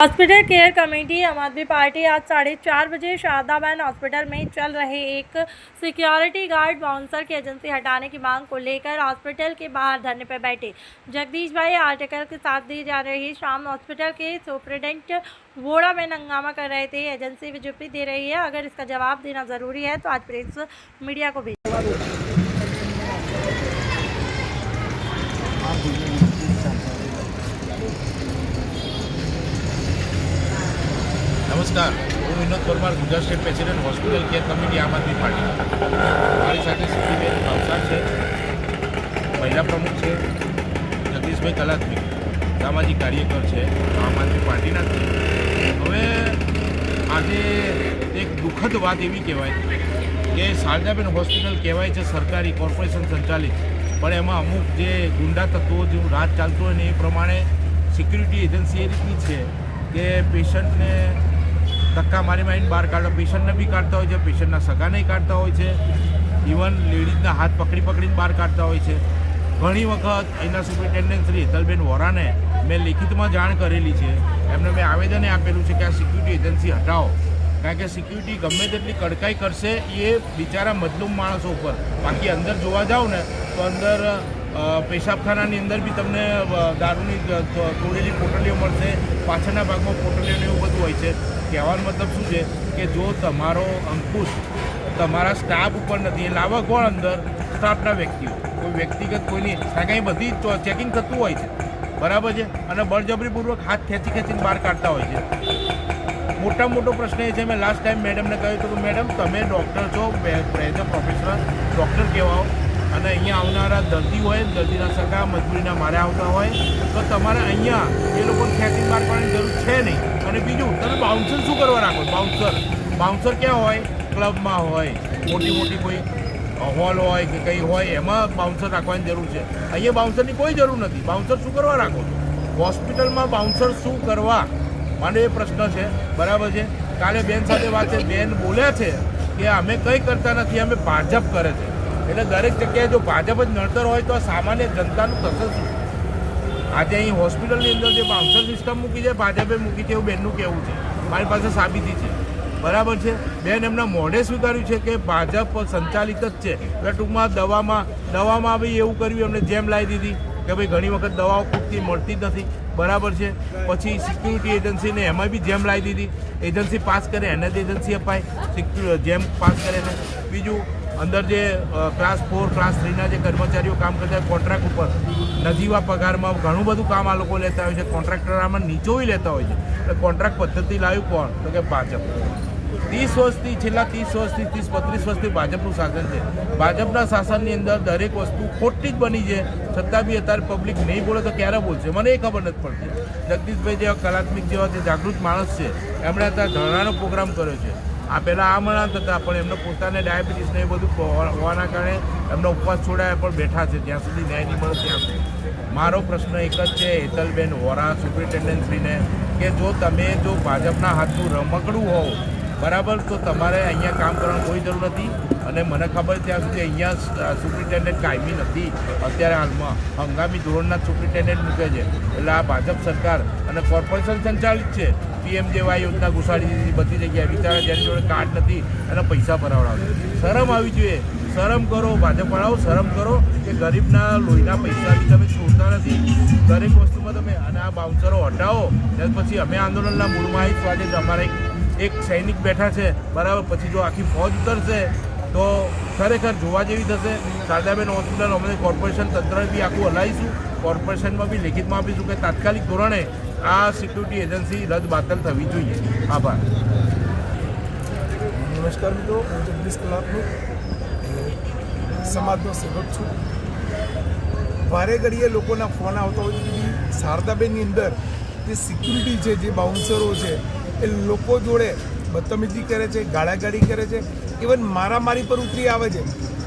Hospital care committee आम आदमी party आज 4:30 बजे शारदाबेन हॉस्पिटल में चल रहे एक सिक्योरिटी गार्ड बाउंसर की एजेंसी हटाने की मांग को लेकर हॉस्पिटल के बाहर धरने पर बैठे। जगदीश भाई आर्टिकल के साथ दी जा रही शाम हॉस्पिटल के सुपरिटेंडेंट वोड़ा में हंगामा कर रहे थे। एजेंसी विज्ञप्ति दे रही है, अगर इसका जवाब देना ज़रूरी है तो आज प्रेस मीडिया को भेजें। नमस्कार, હું Vinod Parmar, Gujarat state president, hospital care committee, આમ આદમી પાર્ટી। મારી સાથે સીટીબેન ભાવસાર છે, મહિલા પ્રમુખ છે, જગદીશભાઈ કલાત્મિક સામાજિક કાર્યકર છે, આમ આદમી પાર્ટીના છે। હવે આજે એક દુઃખદ વાત એવી કહેવાય કે શારદાબેન હોસ્પિટલ કહેવાય છે સરકારી કોર્પોરેશન સંચાલિત, પણ એમાં અમુક જે ગુંડા તત્વો જે રાજ ચાલતો હોય ને એ પ્રમાણે સિક્યુરિટી એજન્સી એ રીતની છે કે પેશન્ટને ધક્કા મારીને બહાર કાઢો, પેશન્ટને બી કાઢતા હોય છે, પેશન્ટના સગાને કાઢતા હોય છે, ઇવન લેડીઝના હાથ પકડીને બહાર કાઢતા હોય છે। ઘણી વખત એના સુપરિન્ટેન્ડન્ટ શ્રી હેતલબેન વોરાને મેં લિખિતમાં જાણ કરેલી છે, એમને મેં આવેદન આપેલું છે કે આ સિક્યુરિટી એજન્સી હટાવો, કારણ કે સિક્યુરિટી ગમે તેટલી કડકાઈ કરશે એ બિચારા મજલૂમ માણસો ઉપર, બાકી અંદર જોવા જાઓ ને તો અંદર પેશાબખાનાની અંદર બી તમને દારૂની તોડેલી પોટલીઓ મળશે, પાછળના ભાગમાં પોટલીઓ એવું બધું હોય છે। કહેવાનો મતલબ શું છે કે જો તમારો અંકુશ તમારા સ્ટાફ ઉપર નથી, એ લાવવા કોણ અંદર? સ્ટાફના વ્યક્તિઓ, કોઈ વ્યક્તિગત કોઈની, કારણ કે અહીં બધી ચેકિંગ થતું હોય છે, બરાબર છે, અને બળજબરીપૂર્વક હાથ ખેંચીને બહાર કાઢતા હોય છે। મોટામાં મોટો પ્રશ્ન એ છે, મેં લાસ્ટ ટાઈમ મેડમને કહ્યું હતું કે મેડમ તમે ડૉક્ટર છો, એઝ અ પ્રોફેશનલ ડૉક્ટર કહેવાઓ, અને અહીંયા આવનારા દર્દી હોય, દર્દીના સગા મજબૂરીના મારે આવતા હોય તો તમારે અહીંયા એ લોકોને ખેંચીને બહાર પાડવાની જરૂર છે નહીં। અને બીજું, તમે બાઉન્સર શું કરવા રાખો? બાઉન્સર ક્યાં હોય? ક્લબમાં હોય, મોટી કોઈ હોલ હોય કે કંઈ હોય એમાં બાઉન્સર રાખવાની જરૂર છે। અહીંયા બાઉન્સરની કોઈ જરૂર નથી। બાઉન્સર શું કરવા રાખો છો? હોસ્પિટલમાં બાઉન્સર શું કરવા? મને એ પ્રશ્ન છે, બરાબર છે। કાલે બેન સાથે વાત છે, બેન બોલ્યા છે કે અમે કંઈ કરતા નથી, અમે ભાજપ કરે છે। એટલે દરેક જગ્યાએ જો ભાજપ જ નડતર હોય તો સામાન્ય જનતાનું થશે શું? આજે અહીં હોસ્પિટલની અંદર જે બાઉન્સર સિસ્ટમ મૂકી છે, ભાજપે મૂકી છે એવું બેનનું કહેવું છે, મારી પાસે સાબિતી છે, બરાબર છે। બેન એમના મોઢે સ્વીકાર્યું છે કે ભાજપ સંચાલિત જ છે। એટલે ટૂંકમાં દવામાં બી એવું કર્યું, એમને જેમ લાવી દીધી કે ભાઈ ઘણી વખત દવાઓ પૂરતી મળતી જ નથી, બરાબર છે। પછી સિક્યુરિટી એજન્સીને એમાં બી જેમ લાવી દીધી, એજન્સી પાસ કરે એને જ એજન્સી અપાય, જેમ પાસ કરે એને। બીજું, અંદર જે ક્લાસ 4 ક્લાસ 3ના જે કર્મચારીઓ કામ કરતા હોય કોન્ટ્રાક્ટ ઉપર નજીવા પગારમાં ઘણું બધું કામ આ લોકો લેતા હોય છે, કોન્ટ્રાક્ટર આમાં નીચોવી લેતા હોય છે। એટલે કોન્ટ્રાક્ટ પદ્ધતિ લાવ્યું કોણ? તો કે ભાજપ। 30 વર્ષથી, છેલ્લા 30 વર્ષથી, 30-35 વર્ષથી ભાજપનું શાસન છે। ભાજપના શાસનની અંદર દરેક વસ્તુ ખોટી જ બની છે, છતાં બી અત્યારે પબ્લિક નહીં બોલે તો ક્યારે બોલશે મને એ ખબર નથી પડતી। જગદીશભાઈ જેવા કલાત્મિક જેવા જે જાગૃત માણસ છે એમણે અત્યારે ધરણાનો પ્રોગ્રામ કર્યો છે। આ પહેલાં આ મણાત હતા, પણ એમને પોતાને ડાયાબિટીસને એ બધું હોવાના કારણે એમનો ઉપવાસ છોડાયા પણ બેઠા છે, જ્યાં સુધી ન્યાય નહીં મળે ત્યાં સુધી। મારો પ્રશ્ન એક જ છે હેતલબેન વોરા સુપરિન્ટેન્ડન્ટશ્રીને કે જો તમે જો ભાજપના હાથનું રમકડું હોવ, બરાબર, તો તમારે અહીંયા કામ કરવાની કોઈ જરૂર નથી। અને મને ખબર ત્યાં સુધી અહીંયા સુપરિન્ટેન્ડન્ટ કાયમી નથી, અત્યારે હાલમાં હંગામી ધોરણના સુપરિન્ટેન્ડન્ટ મૂકે છે। એટલે આ ભાજપ સરકાર અને કોર્પોરેશન સંચાલિત છે, PMJY યોજના ઘુસાડી દીધી બધી જગ્યાએ, બિચારા જેની જોડે કાર્ડ નથી અને પૈસા ભરાવડાવે। શરમ આવી જોઈએ, શરમ કરો ભાજપવાળાઓ, શરમ કરો કે ગરીબના લોહીના પૈસા બી તમે છોડતા નથી દરેક વસ્તુમાં તમે। અને આ બાઉન્સરો હટાવો, ત્યાર પછી અમે આંદોલનના મૂળમાં આવીશું। આજે અમારે એક સૈનિક બેઠા છે, બરાબર, પછી જો આખી ફોજ ઉતરશે તો ખરેખર જોવા જેવી થશે। શારદાબેન હોસ્પિટલ અમે કોર્પોરેશન તંત્ર બી આખું હલાવીશું, કોર્પોરેશનમાં બી લિખિતમાં આપીશું કે તાત્કાલિક ધોરણે આ સિક્યુરિટી એજન્સી રદ-બાતલ થવી જોઈએ। આભાર। નમસ્કાર મિત્રો, હું જગદીશ કલાત્મિક સમાજનો સેવક છું। વારે ઘડીએ લોકોના ફોન આવતા હોય છે કે શારદાબેનની અંદર જે સિક્યુરિટી છે, જે બાઉન્સરો છે, એ લોકો જોડે બદતમીજી કરે છે, ગાળાગાળી કરે છે, ઇવન મારામારી પર ઉતરી આવે છે।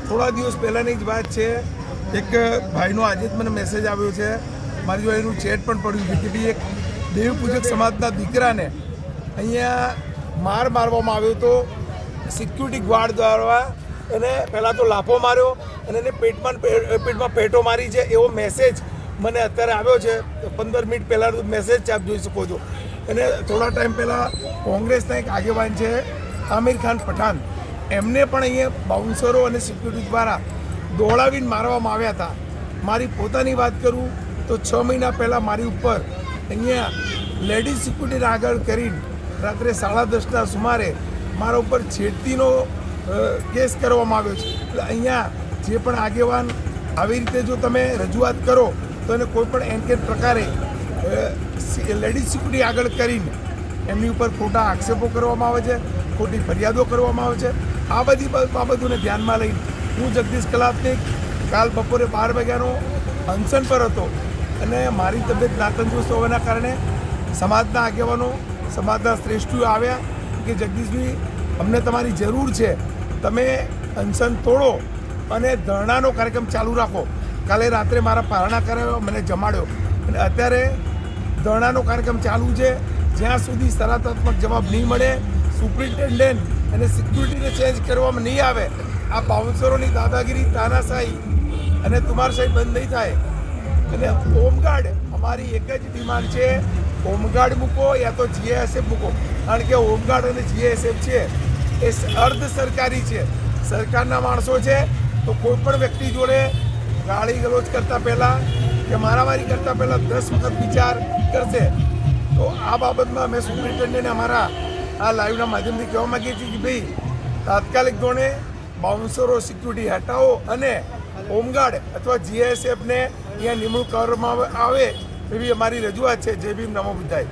થોડા દિવસ પહેલાંની જ વાત છે, એક ભાઈનો આજે જ મને મેસેજ આવ્યો છે, મારી જોડે એનું ચેટ પણ પડ્યું છે કે ભાઈ એક દેવપૂજક સમાજના દીકરાને અહીંયા મારવામાં આવ્યો તો સિક્યુરિટી ગાર્ડ દ્વારા એને પહેલાં તો લાફો માર્યો અને એને પેટમાં પેટો મારી છે, એવો મેસેજ મને અત્યારે આવ્યો છે। 15 મિનિટ પહેલાંનો મેસેજ આપ જોઈ શકો છો। અને થોડા ટાઈમ પહેલાં કોંગ્રેસના એક આગેવાન છે આમિર ખાન પઠાણ, એમને પણ અહીંયા બાઉન્સરો અને સિક્યુરિટી દ્વારા દોડાવીને મારવામાં આવ્યા હતા. મારી પોતાની વાત કરું તો 6 મહિના પહેલાં મારી ઉપર અહીંયા લેડીઝ સિક્યુરિટીને આગળ કરીને રાત્રે 10:30ના સુમારે મારા ઉપર છેડતીનો કેસ કરવામાં આવ્યો છે. એટલે અહીંયા જે પણ આગેવાન આવી રીતે જો તમે રજૂઆત કરો તો એને કોઈ પણ એન પ્રકારે લેડીઝ સિક્યુરિટી આગળ કરીને એમની ઉપર ખોટા આક્ષેપો કરવામાં આવે છે, ખોટી ફરિયાદો કરવામાં આવે છે. આ બધી બાબતોને ધ્યાનમાં લઈને હું જગદીશ કલાપનિક કાલ બપોરે 12 વાગ્યાનો અનશન પર હતો અને મારી તબિયત નાતંદુરસ્ત હોવાના કારણે સમાજના આગેવાનો, સમાજના શ્રેષ્ઠીઓ આવ્યા કે જગદીશભાઈ, અમને તમારી જરૂર છે, તમે અનશન તોડો અને ધરણાનો કાર્યક્રમ ચાલુ રાખો. કાલે રાત્રે મારા પારણા કરાવ્યો, મને જમાડ્યો અને અત્યારે ધરણાનો કાર્યક્રમ ચાલુ છે. જ્યાં સુધી સકારાત્મક જવાબ નહીં મળે, સુપ્રિન્ટેન્ડન્ટ અને સિક્યુરિટીને ચેન્જ કરવામાં નહીં આવે, આ બાઉન્સરોની દાદાગીરી, તાનાશાહી અને તુમારશાહી બંધ નહીં થાય. અને હોમગાર્ડ અમારી એક જ ડિમાન્ડ છે, હોમગાર્ડ મૂકો યા તો જીએસએફ મૂકો. કારણ કે હોમગાર્ડ અને જીએસએફ છે એ અર્ધ સરકારી છે, સરકારના માણસો છે. તો કોઈ પણ વ્યક્તિ જોડે ગાળી ગલોચ કરતાં પહેલાં કે મારામારી કરતાં પહેલાં 10 વખત વિચાર કરશે. તો આ બાબતમાં અમે સુપ્રિન્ટેન્ડન્ટને અમારા આ લાઈવના માધ્યમથી કહેવા માગીએ છીએ કે ભાઈ તાત્કાલિક ધોરણે બાઉન્સરો સિક્યુરિટી હટાવો અને હોમગાર્ડ અથવા જીએસએફને અહીંયા નિમણૂક કરવામાં આવે એવી અમારી રજૂઆત છે. જય ભીમ, નમો બુદ્ધાય.